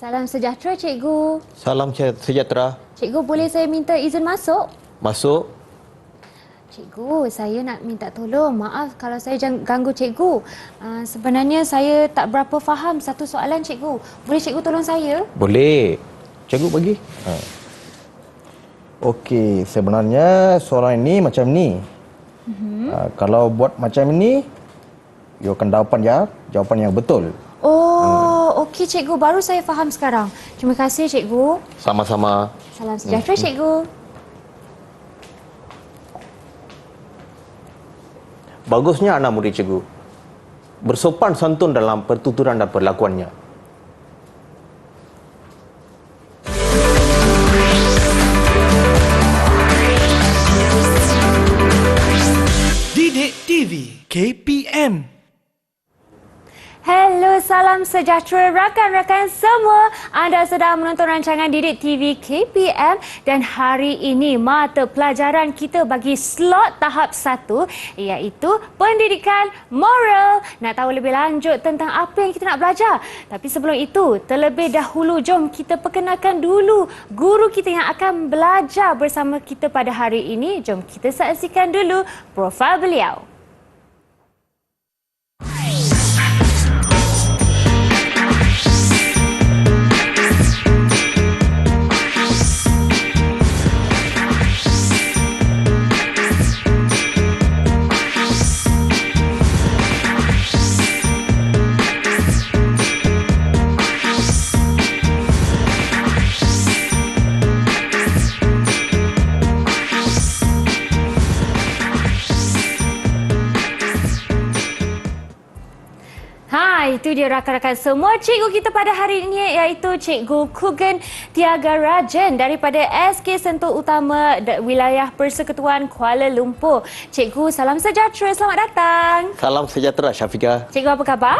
Salam sejahtera, Cikgu. Salam sejahtera. Cikgu, boleh saya minta izin masuk? Masuk. Cikgu, saya nak minta tolong. Maaf kalau saya ganggu Cikgu. Sebenarnya saya tak berapa faham satu soalan, Cikgu. Boleh Cikgu tolong saya? Boleh. Cikgu bagi. Okey, sebenarnya soalan ini macam ni. Kalau buat macam ini, you akan dapat jawapan yang betul. Oh, okey Cikgu. Baru saya faham sekarang. Terima kasih, Cikgu. Sama-sama. Salam sejahtera, Cikgu. Bagusnya anak murid cikgu bersopan santun dalam pertuturan dan perlakuannya. Didik TV KPM. Hello, salam sejahtera rakan-rakan semua. Anda sedang menonton rancangan Didik TV KPM dan hari ini mata pelajaran kita bagi slot tahap 1 iaitu pendidikan moral. Nak tahu lebih lanjut tentang apa yang kita nak belajar? Tapi sebelum itu, terlebih dahulu jom kita perkenalkan dulu guru kita yang akan belajar bersama kita pada hari ini. Jom kita saksikan dulu profil beliau. Itu dia rakan-rakan semua. Cikgu kita pada hari ini iaitu Cikgu Kugan Thiagarajan daripada SK Sentul Utama Wilayah Persekutuan Kuala Lumpur. Cikgu, salam sejahtera. Selamat datang. Salam sejahtera Syafiqah. Cikgu, apa khabar?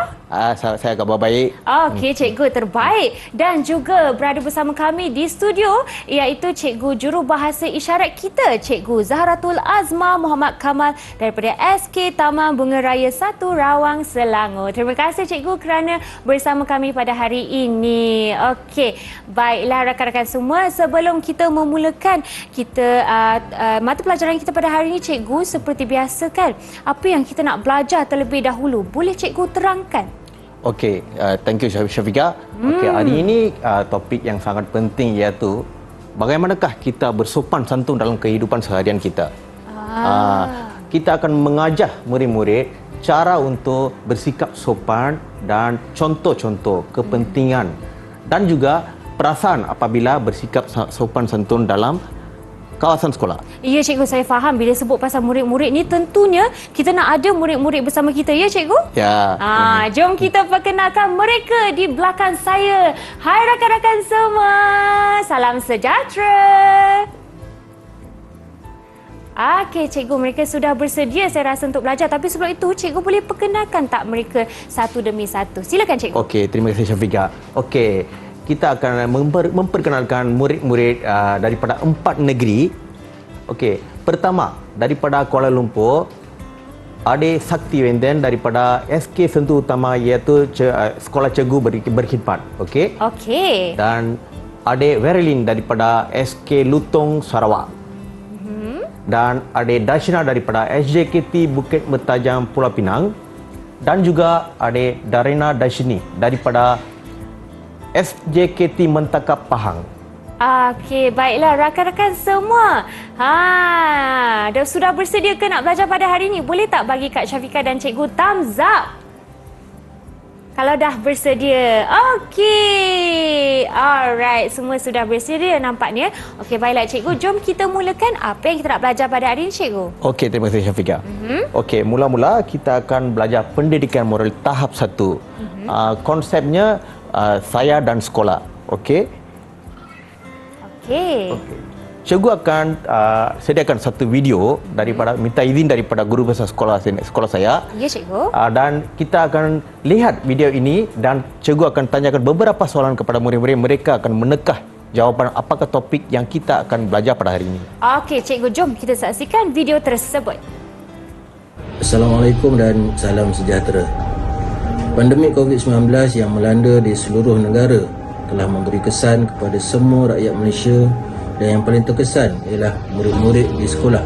Saya khabar baik. Okey, Cikgu terbaik. Dan juga berada bersama kami di studio iaitu Cikgu Jurubahasa Isyarat kita, Cikgu Zahratul Azma Muhammad Kamal daripada SK Taman Bunga Raya 1 Rawang, Selangor. Terima kasih Cikgu kerana bersama kami pada hari ini. Okey, baiklah rakan-rakan semua, sebelum kita memulakan mata pelajaran kita pada hari ini, Cikgu, seperti biasa kan, apa yang kita nak belajar terlebih dahulu? Boleh Cikgu terangkan? Okey, thank you Syafiqah. Okey, hari ini topik yang sangat penting iaitu bagaimanakah kita bersopan santun dalam kehidupan seharian kita. Kita akan mengajar murid-murid cara untuk bersikap sopan dan contoh-contoh kepentingan dan juga perasaan apabila bersikap sopan santun dalam kawasan sekolah. Ya Cikgu, saya faham bila sebut pasal murid-murid ni tentunya kita nak ada murid-murid bersama kita, ya Cikgu? Ya. Jom kita perkenalkan mereka di belakang saya. Hai rakan-rakan semua. Salam sejahtera. Okey Cikgu, mereka sudah bersedia saya rasa untuk belajar. Tapi sebelum itu, Cikgu boleh perkenalkan tak mereka satu demi satu? Silakan Cikgu. Okey, terima kasih Syafiqah. Okey, kita akan memperkenalkan murid-murid daripada 4 negeri. Okey, pertama daripada Kuala Lumpur, Adik Sakti Wenden daripada SK Sentul Utama iaitu Sekolah Cikgu Berkhidmat. Okey. Okey. Dan Adik Verilin daripada SK Lutong Sarawak. Dan adik Dashina daripada SJKT Bukit Mertajam Pulau Pinang, dan juga adik Darina Dashini daripada SJKT Mentakap Pahang. Okey, baiklah rakan-rakan semua. Sudah bersedia ke nak belajar pada hari ini? Boleh tak bagi Kak Syafiqah dan Cikgu thumbs up kalau dah bersedia? Okey. Alright, semua sudah bersedia nampaknya. Okey, baiklah Cikgu, jom kita mulakan apa yang kita nak belajar pada hari ini, Cikgu. Okey, terima kasih Syafiqah. Okey, mula-mula kita akan belajar pendidikan moral tahap 1. Konsepnya saya dan sekolah. Okey. Okey. Cikgu akan sediakan satu video daripada minta izin daripada guru besar sekolah saya. Ya Cikgu. Dan kita akan lihat video ini dan cikgu akan tanyakan beberapa soalan kepada murid-murid. Mereka akan menekah jawapan apakah topik yang kita akan belajar pada hari ini. Okey Cikgu, jom kita saksikan video tersebut. Assalamualaikum dan salam sejahtera. Pandemik COVID-19 yang melanda di seluruh negara telah memberi kesan kepada semua rakyat Malaysia, dan yang paling terkesan ialah murid-murid di sekolah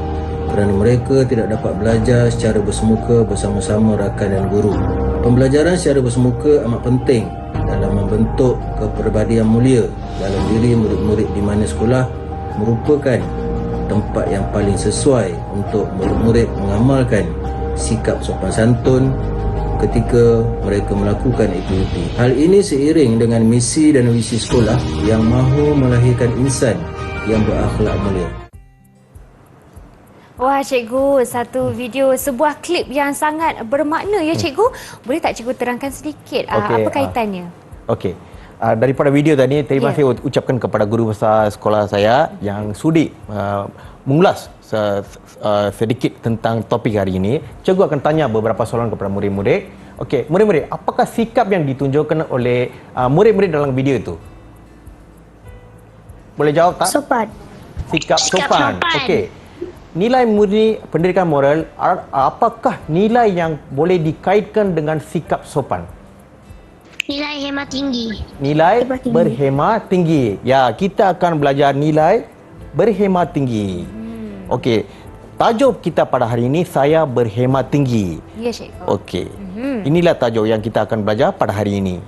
kerana mereka tidak dapat belajar secara bersemuka bersama-sama rakan dan guru. Pembelajaran secara bersemuka amat penting dalam membentuk kepribadian mulia dalam diri murid-murid di mana sekolah merupakan tempat yang paling sesuai untuk murid-murid mengamalkan sikap sopan santun ketika mereka melakukan aktiviti. Hal ini seiring dengan misi dan visi sekolah yang mahu melahirkan insan yang berakhlak mulia. Wah, cikgu, satu video, sebuah klip yang sangat bermakna ya, cikgu. Boleh tak cikgu terangkan sedikit apa kaitannya? Okey. Daripada video tadi, terima kasih ucapkan kepada guru besar sekolah saya yang sudi mengulas sedikit tentang topik hari ini. Cikgu akan tanya beberapa soalan kepada murid-murid. Okey, murid-murid, apakah sikap yang ditunjukkan oleh murid-murid dalam video itu? Boleh jawab tak? Sopan. Sikap sopan. Okey. Nilai murni pendidikan moral, apakah nilai yang boleh dikaitkan dengan sikap sopan? Nilai hemat tinggi. Nilai Hemat tinggi. berhemat tinggi. Ya, kita akan belajar nilai berhemat tinggi. Okey. Tajuk kita pada hari ini, saya berhemat tinggi. Ya, cikgu. Okey. Inilah tajuk yang kita akan belajar pada hari ini.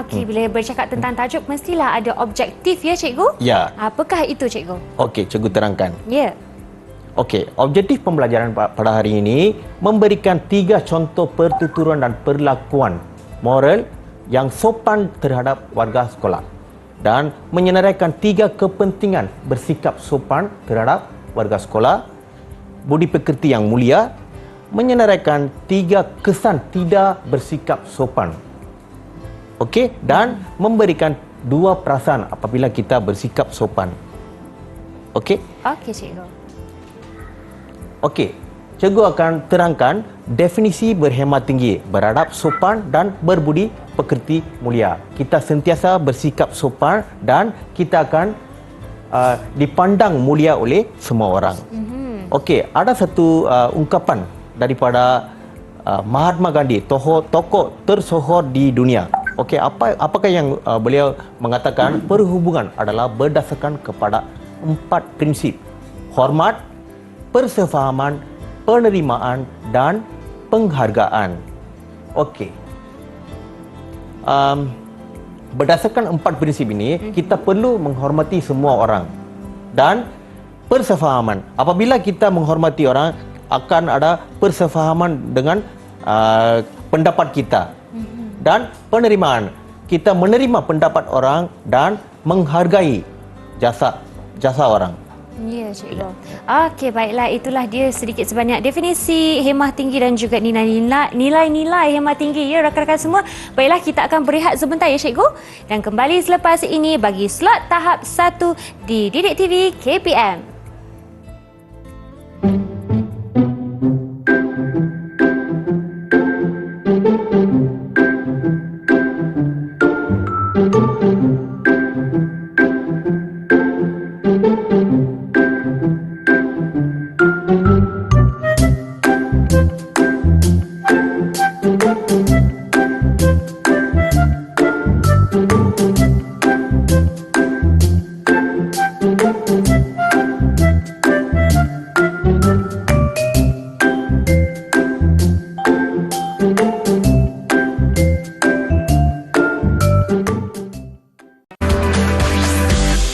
Okey, bila bercakap tentang tajuk, mestilah ada objektif ya, cikgu? Ya. Apakah itu, cikgu? Okey, cikgu terangkan. Ya. Okey, objektif pembelajaran pada hari ini memberikan 3 contoh pertuturan dan perlakuan moral yang sopan terhadap warga sekolah dan menyenaraikan 3 kepentingan bersikap sopan terhadap warga sekolah, budi pekerti yang mulia, menyenaraikan 3 kesan tidak bersikap sopan. Okey, dan memberikan 2 perasaan apabila kita bersikap sopan. Okey? Okey, cikgu. Okey, cikgu akan terangkan definisi berhemat tinggi, beradab sopan dan berbudi pekerti mulia. Kita sentiasa bersikap sopan dan kita akan dipandang mulia oleh semua orang. Okey, ada satu ungkapan daripada Mahatma Gandhi, tokoh tersohor di dunia. Okey, apakah yang beliau mengatakan? Perhubungan adalah berdasarkan kepada 4 prinsip: hormat, persefahaman, penerimaan dan penghargaan. Okey. Berdasarkan 4 prinsip ini, kita perlu menghormati semua orang. Dan persefahaman. Apabila kita menghormati orang, akan ada persefahaman dengan pendapat kita. Dan penerimaan. Kita menerima pendapat orang dan menghargai jasa orang. Ya, cikgu. Okey, baiklah, itulah dia sedikit sebanyak definisi hemat tinggi dan juga nilai-nilai hemat tinggi ya rakan-rakan semua. Baiklah, kita akan berehat sebentar ya, cikgu. Dan kembali selepas ini bagi slot tahap 1 di Didik TV KPM.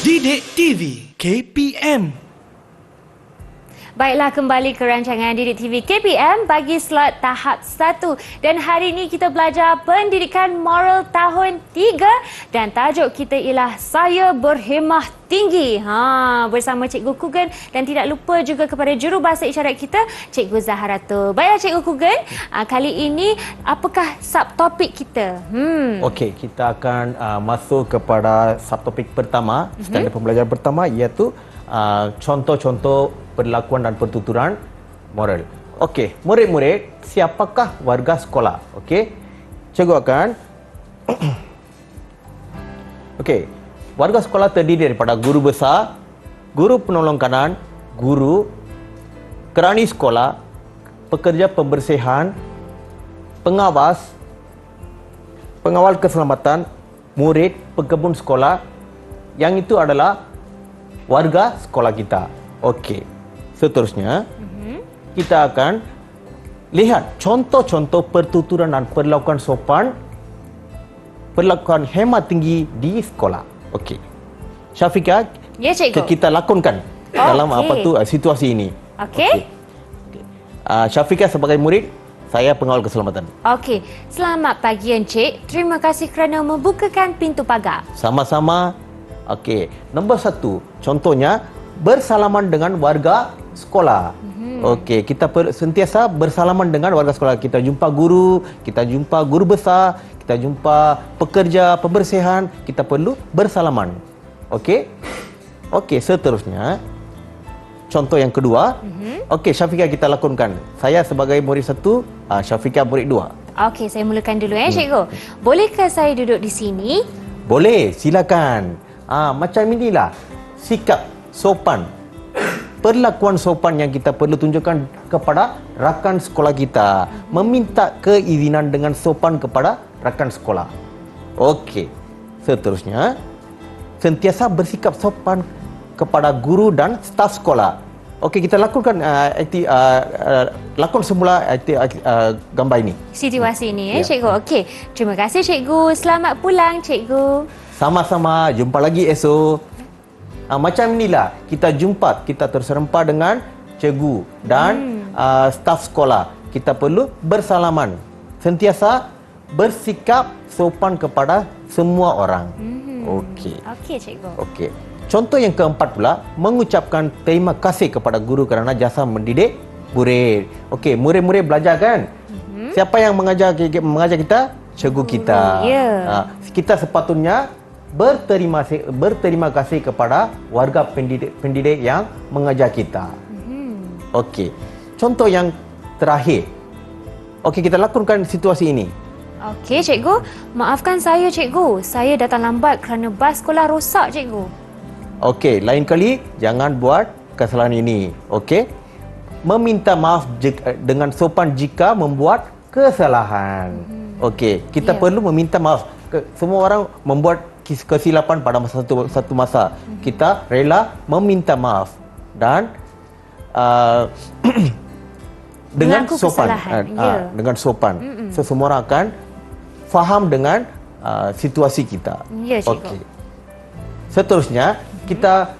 Didik TV KPM. Baiklah, kembali ke rancangan Didik TV KPM bagi slot tahap 1. Dan hari ini kita belajar pendidikan moral tahun 3 dan tajuk kita ialah Saya Berhemah Tinggi. Bersama Cikgu Kugan dan tidak lupa juga kepada jurubahasa isyarat kita, Cikgu Zaharatul. Baiklah, Cikgu Kugan, kali ini apakah subtopik kita? Okey, kita akan masuk kepada subtopik pertama, standard pembelajaran pertama, iaitu contoh-contoh perlakuan dan pertuturan moral. Okey, murid-murid, siapakah warga sekolah? Okey, cikgu akan okey, warga sekolah terdiri daripada guru besar, guru penolong kanan, guru, kerani sekolah, pekerja pembersihan, pengawas, pengawal keselamatan, murid pekebun sekolah yang itu adalah warga sekolah kita. Okey. Seterusnya, kita akan lihat contoh-contoh pertuturan dan perlakuan sopan, perlakuan hemat tinggi di sekolah. Okey. Syafiqah, Ya, cikgu. kita lakonkan dalam situasi ini. Okey. Syafiqah sebagai murid, saya pengawal keselamatan. Okey. Selamat pagi, Encik. Terima kasih kerana membukakan pintu pagar. Sama-sama. Okey. Nombor 1, contohnya bersalaman dengan warga sekolah. Okey, kita sentiasa bersalaman dengan warga sekolah. Kita jumpa guru, kita jumpa guru besar, kita jumpa pekerja pembersihan, kita perlu bersalaman. Okey? Okey, seterusnya contoh yang kedua. Okey, Syafiqah kita lakonkan. Saya sebagai murid 1, Syafiqah murid 2. Okey, saya mulakan dulu cikgu. Bolehkah saya duduk di sini? Boleh, silakan. Macam inilah sikap sopan, perlakuan sopan yang kita perlu tunjukkan kepada rakan sekolah kita. Meminta keizinan dengan sopan kepada rakan sekolah. Okey. Seterusnya, sentiasa bersikap sopan kepada guru dan staf sekolah. Okey, kita lakukan lakon semula gambar ini. Situasi ini, Ya. cikgu. Okey. Terima kasih, cikgu. Selamat pulang, cikgu. Sama-sama, jumpa lagi esok. Macam inilah kita jumpa, kita terserempak dengan cikgu dan staf sekolah. Kita perlu bersalaman. Sentiasa bersikap sopan kepada semua orang. Okey. Okey, cikgu. Okey. Contoh yang keempat pula, mengucapkan terima kasih kepada guru kerana jasa mendidik murid. Okey, murid-murid belajar kan? Siapa yang mengajar kita? Cikgu kita. Ya. Kita sepatutnya berterima kasih kepada warga pendidik yang mengajar kita. Okey. Contoh yang terakhir. Okey, kita lakukan situasi ini. Okey, cikgu. Maafkan saya, cikgu. Saya datang lambat kerana bas sekolah rosak, cikgu. Okey, lain kali jangan buat kesalahan ini. Okey? Meminta maaf dengan sopan jika membuat kesalahan. Okey, kita perlu meminta maaf. Semua orang membuat kesilapan pada satu masa. Kita rela meminta maaf dan dengan Mengaku sopan. kesalahan. Ya. Dengan sopan. So, semua orang akan faham dengan situasi kita. Ya, cikgu. Okey. Seterusnya, kita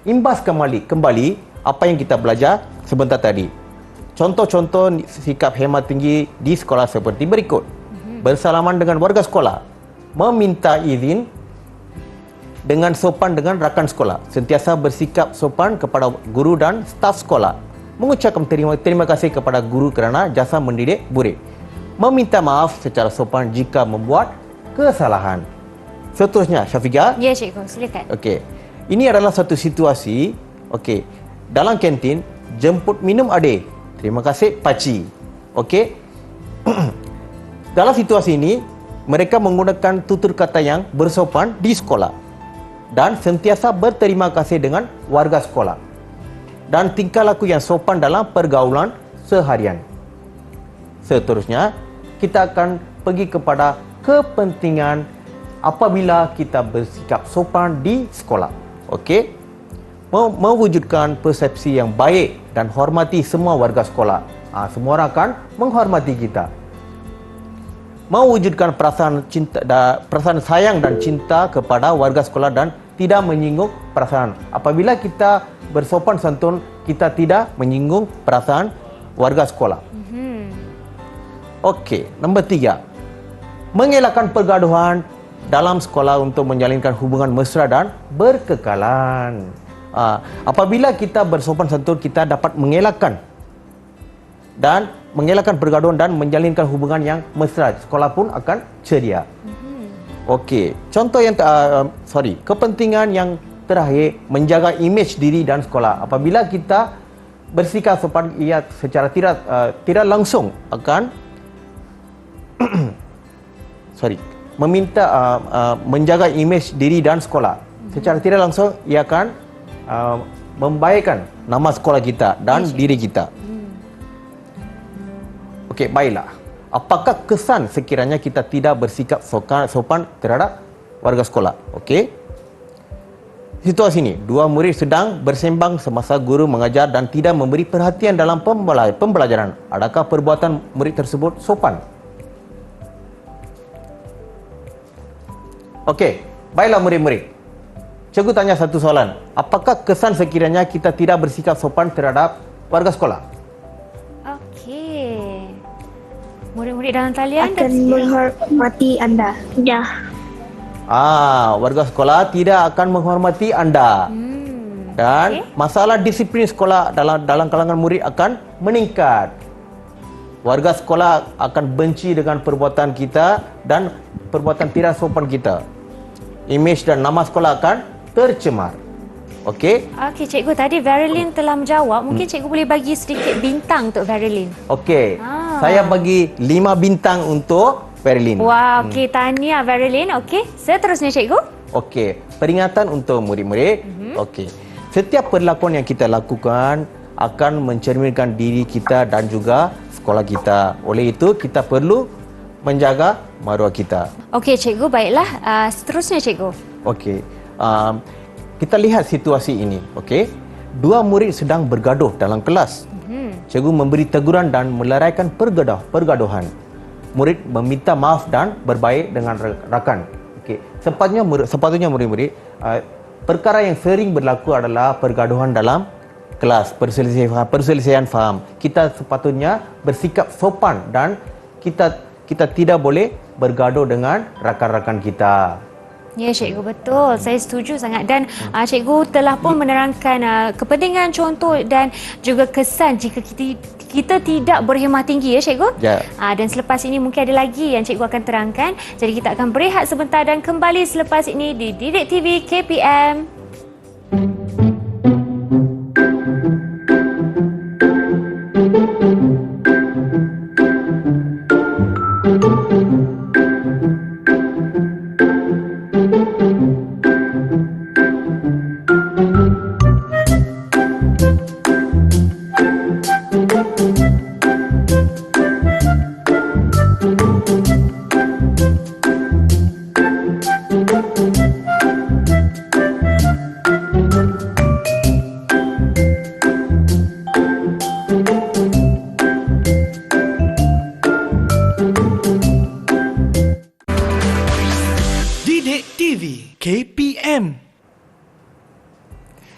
imbas kembali apa yang kita belajar sebentar tadi. Contoh-contoh sikap hemat tinggi di sekolah seperti berikut. Bersalaman dengan warga sekolah, meminta izin dengan sopan dengan rakan sekolah, sentiasa bersikap sopan kepada guru dan staf sekolah, mengucapkan terima kasih kepada guru kerana jasa mendidik murid, meminta maaf secara sopan jika membuat kesalahan. Seterusnya, Syafiqah. Ya, cikgu. Silakan. Okey. Ini adalah satu situasi, okey, dalam kantin jemput minum adik. Terima kasih Pakcik. Okey. Dalam situasi ini, mereka menggunakan tutur kata yang bersopan di sekolah dan sentiasa berterima kasih dengan warga sekolah dan tingkah laku yang sopan dalam pergaulan seharian. Seterusnya, kita akan pergi kepada kepentingan apabila kita bersikap sopan di sekolah. Okey? Mewujudkan persepsi yang baik dan hormati semua warga sekolah. Semua orang akan menghormati kita. Mewujudkan perasaan sayang dan cinta kepada warga sekolah dan tidak menyinggung perasaan. Apabila kita bersopan santun, kita tidak menyinggung perasaan warga sekolah. Okey, nombor 3. Mengelakkan pergaduhan dalam sekolah untuk menjalinkan hubungan mesra dan berkekalan. Apabila kita bersopan santun, kita dapat mengelakkan pergaduhan dan menjalinkan hubungan yang mesra. Sekolah pun akan ceria. Okey, contoh yang kepentingan yang terakhir, menjaga imej diri dan sekolah. Apabila kita bersikap sopan, ia secara tidak langsung akan menjaga imej diri dan sekolah. Secara tidak langsung ia akan membaikkan nama sekolah kita dan diri kita. Okey, baiklah. Apakah kesan sekiranya kita tidak bersikap sopan terhadap warga sekolah? Okey. Situasi ini, dua murid sedang bersembang semasa guru mengajar dan tidak memberi perhatian dalam pembelajaran. Adakah perbuatan murid tersebut sopan? Okey, baiklah murid-murid. Cikgu tanya satu soalan. Apakah kesan sekiranya kita tidak bersikap sopan terhadap warga sekolah? Okey. Murid-murid dalam talian Akan menghormati anda. Dah. Warga sekolah tidak akan menghormati anda. Dan masalah disiplin sekolah dalam kalangan murid akan meningkat. Warga sekolah akan benci dengan perbuatan kita dan perbuatan tidak sopan kita. Imej dan nama sekolah akan tercemar. Okey? Okey, cikgu, tadi Verilyn telah menjawab. Mungkin cikgu boleh bagi sedikit bintang untuk Verilyn. Okey. Saya bagi 5 bintang untuk Verilyn. Wah, okey, tahniah Verilyn. Okey, seterusnya cikgu. Okey, peringatan untuk murid-murid. Okey. Setiap perlakuan yang kita lakukan akan mencerminkan diri kita dan juga sekolah kita. Oleh itu, kita perlu menjaga maruah kita. Okey, cikgu, baiklah. Seterusnya cikgu. Okey. Kita lihat situasi ini, okey. Dua murid sedang bergaduh dalam kelas. Cikgu memberi teguran dan meleraikan pergaduhan. Murid meminta maaf dan berbaik dengan rakan. Okey. Sepatutnya murid-murid, perkara yang sering berlaku adalah pergaduhan dalam kelas, perselisihan faham. Kita sepatutnya bersikap sopan dan kita tidak boleh bergaduh dengan rakan-rakan kita. Ya, cikgu, betul. Saya setuju sangat. Dan cikgu telah pun menerangkan kepentingan, contoh dan juga kesan jika kita tidak berhemah tinggi, ya cikgu? Ya. Dan selepas ini mungkin ada lagi yang cikgu akan terangkan. Jadi kita akan berehat sebentar dan kembali selepas ini di Didik TV KPM. Didik TV KPM.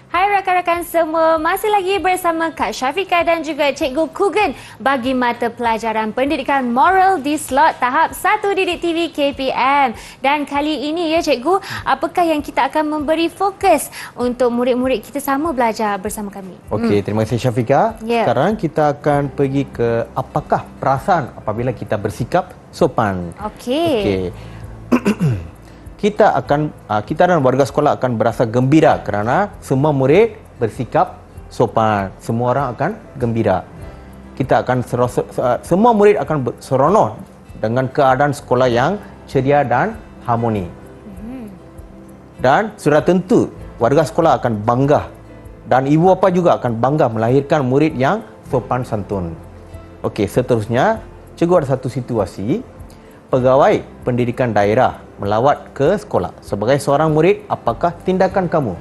Hai rakan-rakan semua, masih lagi bersama Kak Syafiqah dan juga Cikgu Kugan bagi mata pelajaran pendidikan moral di slot tahap 1 Didik TV KPM. Dan kali ini ya cikgu, apakah yang kita akan memberi fokus untuk murid-murid kita sama belajar bersama kami? Okey, terima kasih Syafiqah. Ya. Sekarang kita akan pergi ke apakah perasaan apabila kita bersikap sopan. Okey. Kita dan warga sekolah akan berasa gembira kerana semua murid bersikap sopan. Semua orang akan gembira. Semua murid akan seronok dengan keadaan sekolah yang ceria dan harmoni. Dan sudah tentu warga sekolah akan bangga dan ibu bapa juga akan bangga melahirkan murid yang sopan santun. Okey, seterusnya cikgu ada satu situasi. Pegawai pendidikan daerah melawat ke sekolah. Sebagai seorang murid, apakah tindakan kamu?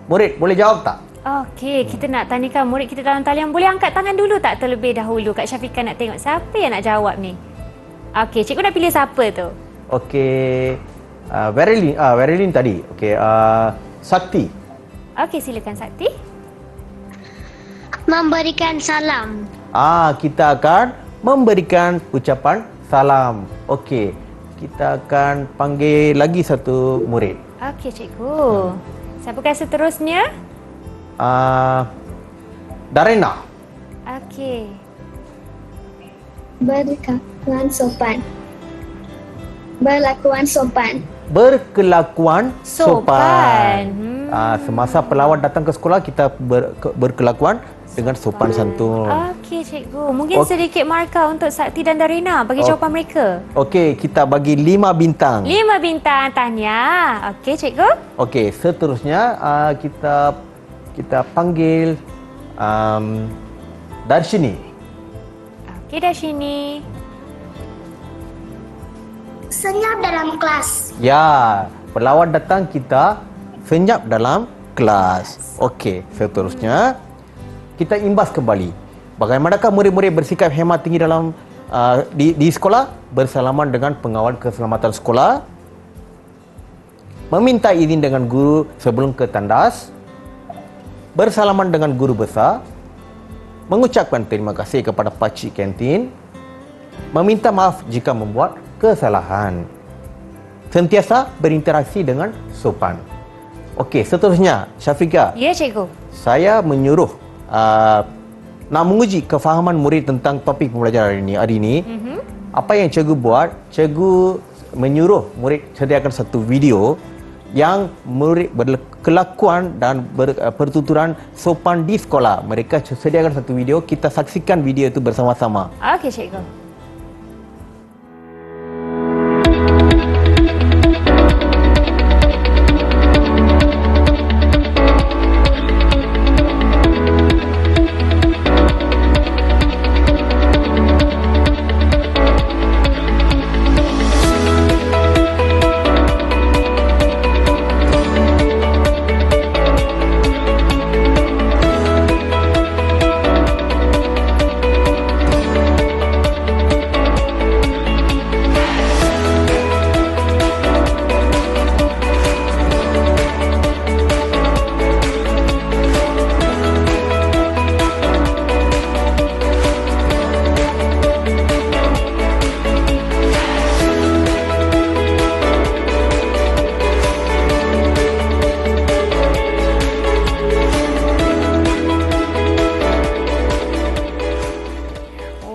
Murid, boleh jawab tak? Okey, kita nak tanyakan murid kita dalam talian. Boleh angkat tangan dulu tak terlebih dahulu? Kak Syafiqah nak tengok siapa yang nak jawab ni. Okey, cikgu dah pilih siapa tu? Okey, Verilyn tadi. Okey, Sakti. Okey, silakan Sakti. Memberikan salam. Kita akan memberikan ucapan salam. Okey, kita akan panggil lagi satu murid. Okey, cikgu. Siapakah seterusnya? Darena. Okey. Berkelakuan sopan. Berlakuan sopan. Berkelakuan sopan. Sopan. Semasa pelawat datang ke sekolah, kita berkelakuan dengan sopan santun. Okey, cikgu. Mungkin sedikit markah untuk Sakti dan Darina bagi jawapan mereka. Okey, kita bagi 5 bintang. 5 bintang, tahniah. Okey, cikgu. Okey, seterusnya kita panggil Darshini. Okey, Darshini. Senyap dalam kelas. Ya, pelawat datang kita senyap dalam kelas. Okey, seterusnya kita imbas kembali. Bagaimanakah murid-murid bersikap hemat tinggi dalam di sekolah? Bersalaman dengan pengawal keselamatan sekolah, meminta izin dengan guru sebelum ke tandas, bersalaman dengan guru besar, mengucapkan terima kasih kepada pakcik kantin, meminta maaf jika membuat kesalahan, sentiasa berinteraksi dengan sopan. Okey, seterusnya Syafiqah, Ya, cikgu. saya menyuruh nak menguji kefahaman murid tentang topik pembelajaran hari ini. Apa yang cikgu buat? Cikgu menyuruh murid sediakan satu video yang murid berkelakuan dan pertuturan sopan di sekolah. Mereka sediakan satu video, kita saksikan video itu bersama-sama. Okey, cikgu.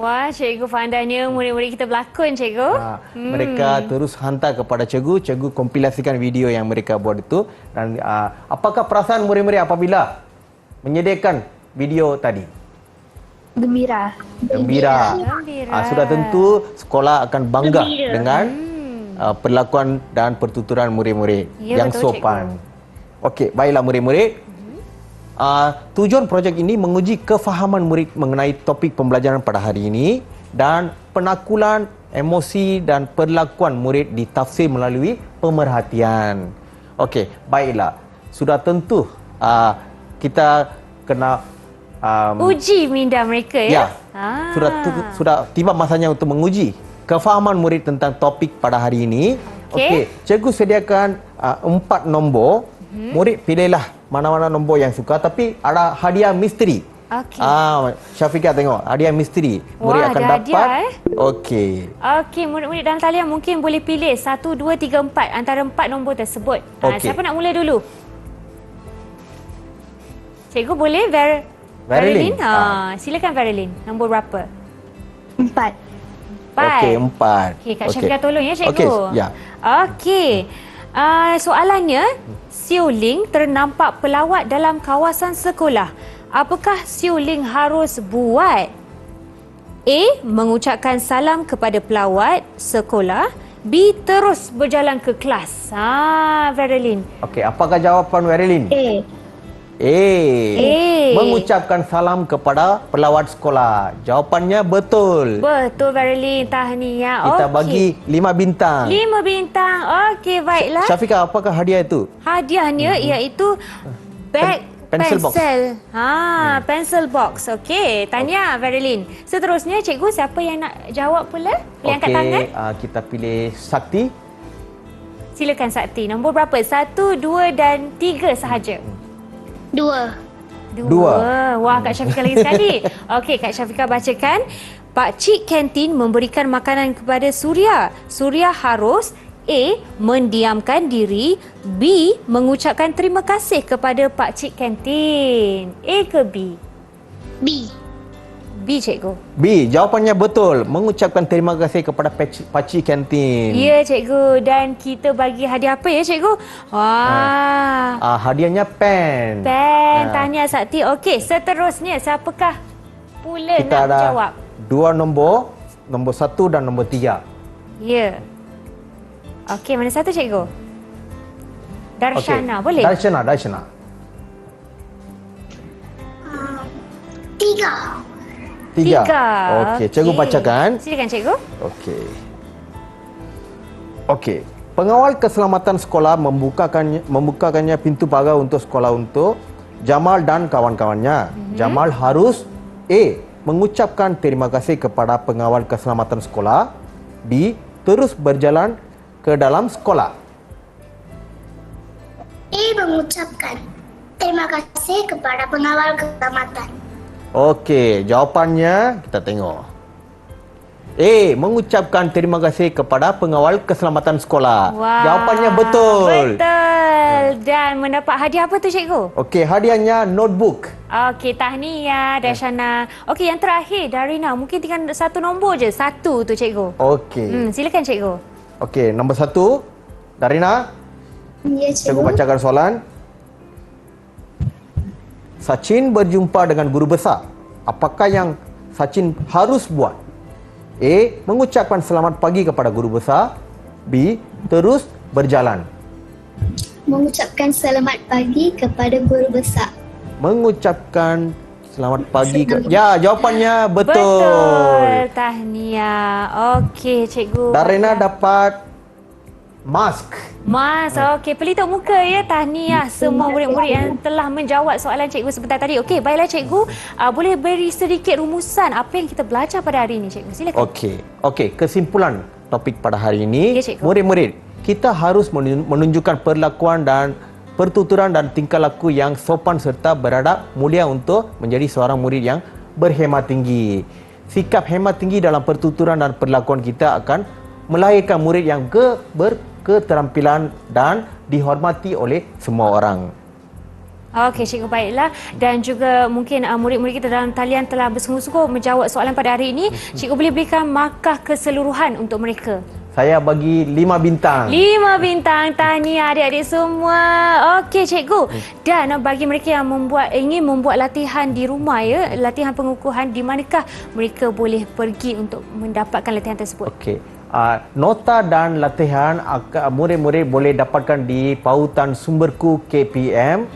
Wah, cikgu pandainya murid-murid kita berlakon, cikgu. Mereka terus hantar kepada cikgu, cikgu kompilasikan video yang mereka buat itu. Dan apakah perasaan murid-murid apabila menyediakan video tadi? Gembira. Gembira. Sudah tentu sekolah akan bangga dengan perlakuan dan pertuturan murid-murid Ya, yang betul, sopan. Okey, baiklah murid-murid. Tujuan projek ini menguji kefahaman murid mengenai topik pembelajaran pada hari ini dan penakulan, emosi dan perlakuan murid ditafsir melalui pemerhatian. Okey, baiklah. Sudah tentu kita kena Uji minda mereka, ya? sudah tiba masanya untuk menguji kefahaman murid tentang topik pada hari ini. Okey, cikgu sediakan 4 nombor. Murid pilihlah mana-mana nombor yang suka, tapi ada hadiah misteri. Okey. Syafiqah tengok, hadiah misteri. Murid Wah, akan ada dapat. hadiah, Okey. Okey, murid-murid dalam talian mungkin boleh pilih 1, 2, 3, 4 antara 4 nombor tersebut. Okey. Siapa nak mula dulu? Cikgu boleh? Verilyn. Silakan Verilyn. Nombor berapa? 4. 4. Okey, 4. Okey, Kak Syafiqah tolong ya, cikgu. Okey, ya. Okey. Soalannya, Siu Ling ternampak pelawat dalam kawasan sekolah. Apakah Siu Ling harus buat? A. Mengucapkan salam kepada pelawat sekolah. B. Terus berjalan ke kelas. Verilyn. Okey, apakah jawapan Verilyn? A. Mengucapkan salam kepada pelawat sekolah. Jawapannya betul. Betul, Verilyn. Tahniah. Kita Okey. bagi 5 bintang. 5 bintang. Okey, baiklah. Syafiqah, apakah hadiah itu? Hadiahnya iaitu beg Pencil box. Pencil box. Okey, tanya Verilyn. Seterusnya, cikgu siapa yang nak jawab pula? Boleh angkat tangan? Kita pilih Sakti. Silakan Sakti. Nombor berapa? 1, 2 dan 3 sahaja. 2. 2. Wah, Kak Syafiqah lagi sekali. Okey, Kak Syafiqah bacakan. Pakcik kantin memberikan makanan kepada Suria. Suria harus A. Mendiamkan diri. B. Mengucapkan terima kasih kepada pakcik kantin. A ke B? B. B, cikgu. B, jawapannya betul. Mengucapkan terima kasih kepada pakcik kantin. Ya, cikgu. Dan kita bagi hadiah apa ya, cikgu? Wah. Hadiahnya pen. Pen. Tahniah Sakti. Okey, seterusnya siapakah pula Kita nak ada jawab? 2 nombor. Nombor 1 dan nombor 3. Ya. Okey, mana satu, cikgu? Darshana, boleh? Darshana. 3. 3. Okey, cikgu bacakan. Silakan, cikgu. Okey. Okey. Pengawal keselamatan sekolah membukakannya pintu pagar untuk sekolah untuk Jamal dan kawan-kawannya. Jamal harus A. mengucapkan terima kasih kepada pengawal keselamatan sekolah. B. terus berjalan ke dalam sekolah. A. mengucapkan terima kasih kepada pengawal keselamatan. Okey, jawapannya kita tengok. A. mengucapkan terima kasih kepada pengawal keselamatan sekolah. Wah, Jawapannya betul. Betul. Dan mendapat hadiah apa tu cikgu? Okey, hadiahnya notebook. Okey, tahniah Darshana. Okey, yang terakhir Darina, mungkin tinggal satu nombor je. Satu tu cikgu. Okey. Silakan cikgu. Okey, nombor 1. Darina, Ya, cikgu cikgu. bacakan soalan. Sachin berjumpa dengan guru besar. Apakah yang Sachin harus buat? A. mengucapkan selamat pagi kepada guru besar. B. terus berjalan. Mengucapkan selamat pagi kepada guru besar. Mengucapkan selamat pagi Ya, jawapannya betul. Tahniah. Okey, cikgu. Darina dapat mask. Mas, okey, pelitup muka ya. Tahniah semua murid-murid yang telah menjawab soalan cikgu sebentar tadi. Okey, baiklah cikgu, boleh beri sedikit rumusan apa yang kita belajar pada hari ini cikgu. Silakan. Okey, kesimpulan topik pada hari ini, Ya, cikgu. murid-murid, kita harus menunjukkan perlakuan dan pertuturan dan tingkah laku yang sopan serta beradab mulia untuk menjadi seorang murid yang berhemat tinggi. Sikap hemat tinggi dalam pertuturan dan perlakuan kita akan melahirkan murid yang berketerampilan dan dihormati oleh semua orang. Okey, cikgu, baiklah. Dan juga mungkin murid-murid kita dalam talian telah bersungguh-sungguh menjawab soalan pada hari ini. Cikgu boleh berikan markah keseluruhan untuk mereka. Saya bagi 5 bintang. 5 bintang. Tahniah adik-adik semua. Okey, cikgu. Dan bagi mereka yang ingin membuat latihan di rumah ya, latihan pengukuhan, di manakah mereka boleh pergi untuk mendapatkan latihan tersebut? Okey. Nota dan latihan murid-murid boleh dapatkan di pautan Sumberku KPM.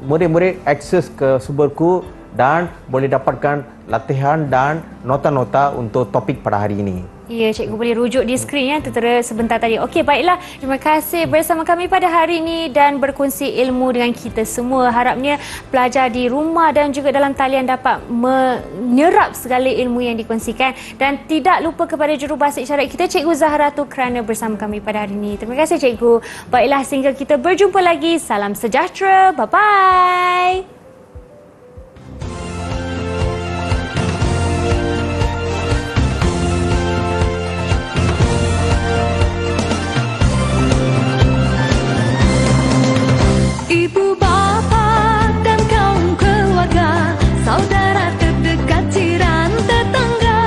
Murid-murid akses ke Sumberku dan boleh dapatkan latihan dan nota-nota untuk topik pada hari ini. Ya, cikgu boleh rujuk di skrin ya, tertera sebentar tadi. Okey, baiklah. Terima kasih bersama kami pada hari ini dan berkongsi ilmu dengan kita semua. Harapnya pelajar di rumah dan juga dalam talian dapat menyerap segala ilmu yang dikongsikan. Dan tidak lupa kepada jurubahasa isyarat kita, Cikgu Zahratul, kerana bersama kami pada hari ini. Terima kasih cikgu. Baiklah, sehingga kita berjumpa lagi. Salam sejahtera. Bye-bye. Ibu bapa dan kaum keluarga, saudara terdekat, jiran tetangga,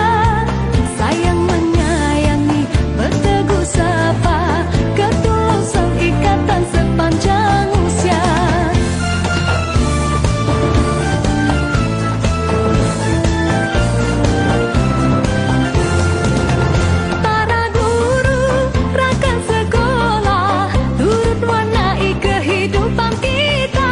sayang menyayangi, bertegur sapa, ketulusan ikatan sepanjang usia. Para guru, rakan sekolah, turut warnai kehidupan kita.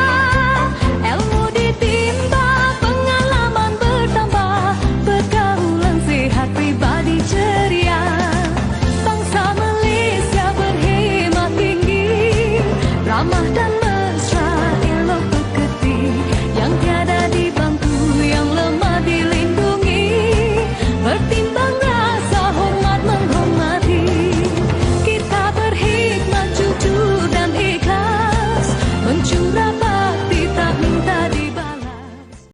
Ilmu ditimba, pengalaman bertambah, pergaulan sehat, pribadi ceria. Bangsa Malaysia berhemat tinggi, ramah dan mesra, elok berkerti, yang tiada dibantu, yang lemah dilindungi, bertimbang rasa hormat menghormati. Kita berhikmat, jujur dan ikhlas, mencurah